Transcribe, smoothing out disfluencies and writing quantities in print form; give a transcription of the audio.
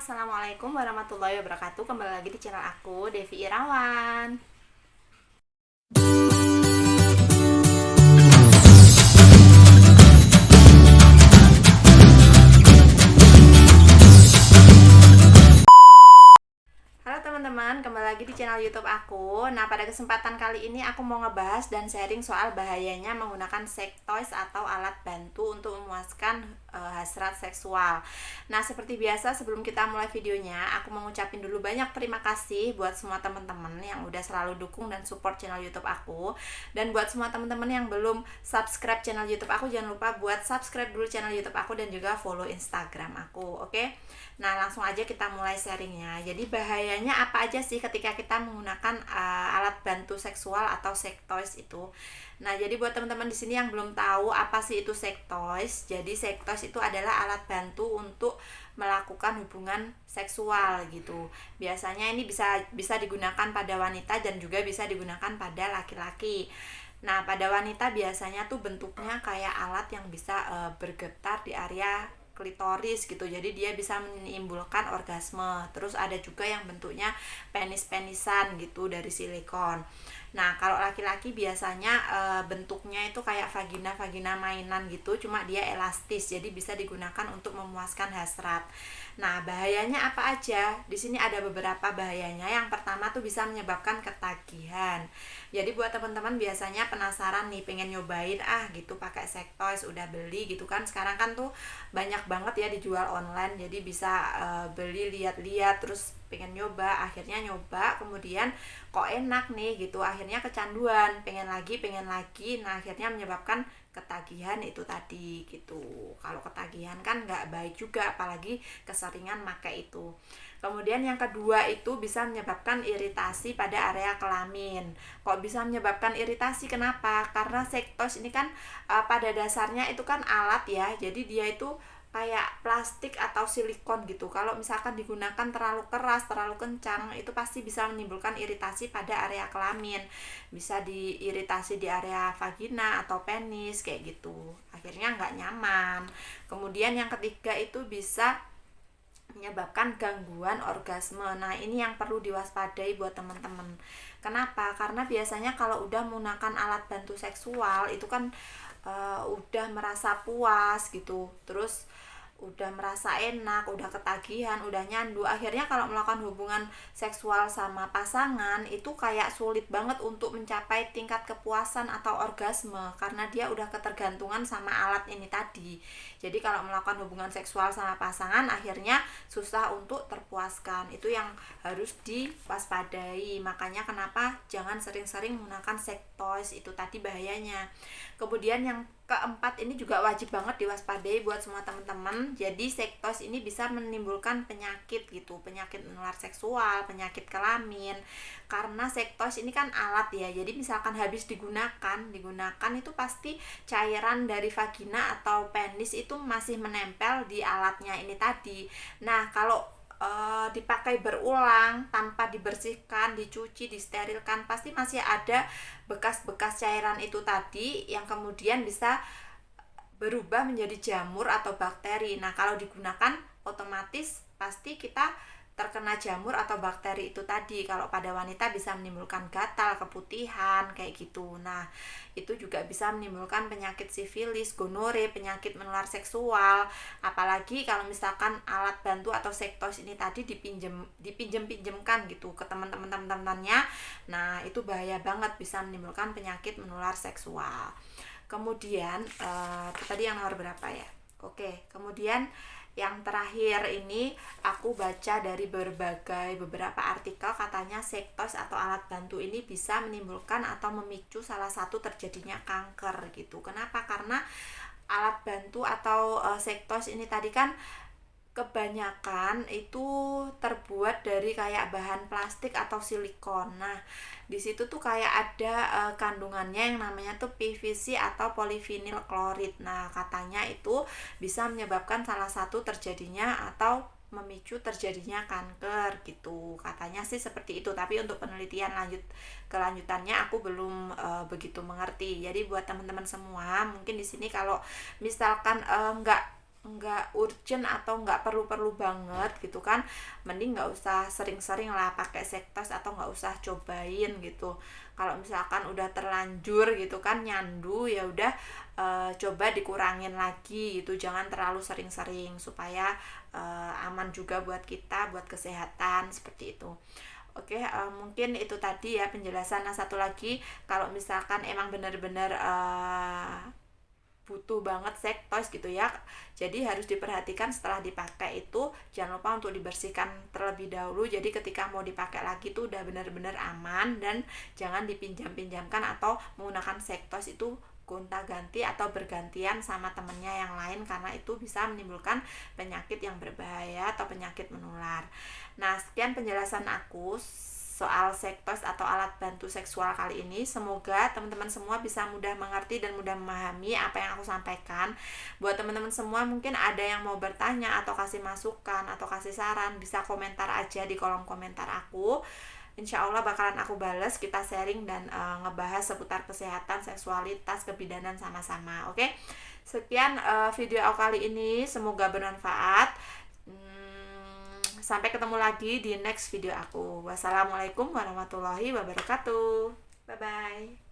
Assalamualaikum warahmatullahi wabarakatuh. Kembali lagi di channel aku, Devi Irawan. Halo teman-teman, kembali lagi di channel YouTube aku. Nah, pada kesempatan kali ini aku mau ngebahas dan sharing soal bahayanya menggunakan sex toys atau alat bantu untuk memuaskan hasrat seksual. Nah, seperti biasa sebelum kita mulai videonya, aku mau ngucapin dulu banyak terima kasih buat semua teman-teman yang udah selalu dukung dan support channel YouTube aku. Dan buat semua teman-teman yang belum subscribe channel YouTube aku, jangan lupa buat subscribe dulu channel YouTube aku dan juga follow Instagram aku, oke? Nah, langsung aja kita mulai sharingnya. Jadi bahayanya apa aja sih ketika kita menggunakan alat bantu seksual atau sex toys itu? Nah, jadi buat teman-teman di sini yang belum tahu apa sih itu sex toys, jadi sex toys itu adalah alat bantu untuk melakukan hubungan seksual gitu. Biasanya ini bisa digunakan pada wanita dan juga bisa digunakan pada laki-laki. Nah, pada wanita biasanya tuh bentuknya kayak alat yang bisa bergetar di area klitoris gitu, jadi dia bisa menimbulkan orgasme. Terus ada juga yang bentuknya penis-penisan gitu dari silikon. Nah, kalau laki-laki biasanya bentuknya itu kayak vagina mainan gitu, cuma dia elastis, jadi bisa digunakan untuk memuaskan hasrat. Nah, bahayanya apa aja? Di sini ada beberapa bahayanya. Yang pertama tuh bisa menyebabkan ketagihan. Jadi buat teman-teman biasanya penasaran nih, pengen nyobain gitu pakai sex toys, udah beli gitu kan. Sekarang kan tuh banyak banget ya dijual online, jadi bisa beli, lihat-lihat, terus pengen nyoba, akhirnya nyoba, kemudian kok enak nih gitu, akhirnya kecanduan, pengen lagi. Nah, akhirnya menyebabkan ketagihan itu tadi gitu. Kalau ketagihan kan nggak baik juga, apalagi keseringan pakai itu. Kemudian yang kedua itu bisa menyebabkan iritasi pada area kelamin. Kok bisa menyebabkan iritasi? Kenapa? Karena sex toys ini kan pada dasarnya itu kan alat ya, jadi dia itu kayak plastik atau silikon gitu. Kalau misalkan digunakan terlalu keras, terlalu kencang, itu pasti bisa menimbulkan iritasi pada area kelamin. Bisa diiritasi di area vagina atau penis kayak gitu. Akhirnya nggak nyaman. Kemudian yang ketiga itu bisa menyebabkan gangguan orgasme. Nah, ini yang perlu diwaspadai buat teman-teman. Kenapa? Karena biasanya kalau udah menggunakan alat bantu seksual itu kan udah merasa puas gitu, terus udah merasa enak, udah ketagihan, udah nyandu. Akhirnya kalau melakukan hubungan seksual sama pasangan itu kayak sulit banget untuk mencapai tingkat kepuasan atau orgasme karena dia udah ketergantungan sama alat ini tadi. Jadi kalau melakukan hubungan seksual sama pasangan akhirnya susah untuk terpuaskan. Itu yang harus diwaspadai. Makanya kenapa jangan sering-sering menggunakan sex toys, itu tadi bahayanya. Kemudian yang keempat ini juga wajib banget diwaspadai buat semua teman-teman. Jadi sex toys ini bisa menimbulkan penyakit gitu, penyakit menular seksual, penyakit kelamin. Karena sex toys ini kan alat ya. Jadi misalkan habis digunakan itu pasti cairan dari vagina atau penis itu masih menempel di alatnya ini tadi. Nah, kalau dipakai berulang tanpa dibersihkan, dicuci, disterilkan, pasti masih ada bekas-bekas cairan itu tadi yang kemudian bisa berubah menjadi jamur atau bakteri. Nah, kalau digunakan otomatis pasti kita terkena jamur atau bakteri itu tadi. Kalau pada wanita bisa menimbulkan gatal, keputihan kayak gitu. Nah, itu juga bisa menimbulkan penyakit sifilis, gonore, penyakit menular seksual. Apalagi kalau misalkan alat bantu atau sex toys ini tadi dipinjemkan gitu ke teman-temannya. Nah, itu bahaya banget, bisa menimbulkan penyakit menular seksual. Kemudian itu tadi yang nomor berapa ya? Oke, kemudian yang terakhir ini aku baca dari beberapa artikel, katanya sex toys atau alat bantu ini bisa menimbulkan atau memicu salah satu terjadinya kanker gitu. Kenapa? Karena alat bantu atau sex toys ini tadi kan kebanyakan itu terbuat dari kayak bahan plastik atau silikon. Nah, di situ tuh kayak ada kandungannya yang namanya tuh PVC atau polyvinyl klorid. Nah, katanya itu bisa menyebabkan salah satu terjadinya atau memicu terjadinya kanker gitu. Katanya sih seperti itu, tapi untuk penelitian kelanjutannya aku belum begitu mengerti. Jadi buat teman-teman semua, mungkin di sini kalau misalkan nggak nggak urgent atau nggak perlu-perlu banget gitu kan, mending nggak usah sering-sering lah pakai sektos atau nggak usah cobain gitu. Kalau misalkan udah terlanjur gitu kan nyandu, ya udah coba dikurangin lagi gitu, jangan terlalu sering-sering supaya aman juga buat kita, buat kesehatan seperti itu. Oke, mungkin itu tadi ya penjelasan. Nah, satu lagi, kalau misalkan emang benar-benar butuh banget sektos gitu ya, jadi harus diperhatikan setelah dipakai itu jangan lupa untuk dibersihkan terlebih dahulu, jadi ketika mau dipakai lagi tuh udah benar-benar aman, dan jangan dipinjam-pinjamkan atau menggunakan sektos itu gonta-ganti atau bergantian sama temennya yang lain, karena itu bisa menimbulkan penyakit yang berbahaya atau penyakit menular. Nah, sekian penjelasan aku soal sektos atau alat bantu seksual kali ini. Semoga teman-teman semua bisa mudah mengerti dan mudah memahami apa yang aku sampaikan. Buat teman-teman semua mungkin ada yang mau bertanya atau kasih masukan atau kasih saran, bisa komentar aja di kolom komentar aku. Insya Allah bakalan aku bales, kita sharing dan ngebahas seputar kesehatan, seksualitas, kebidanan sama-sama. Oke, sekian video aku kali ini, semoga bermanfaat. Sampai ketemu lagi di next video aku. Wassalamualaikum warahmatullahi wabarakatuh. Bye bye.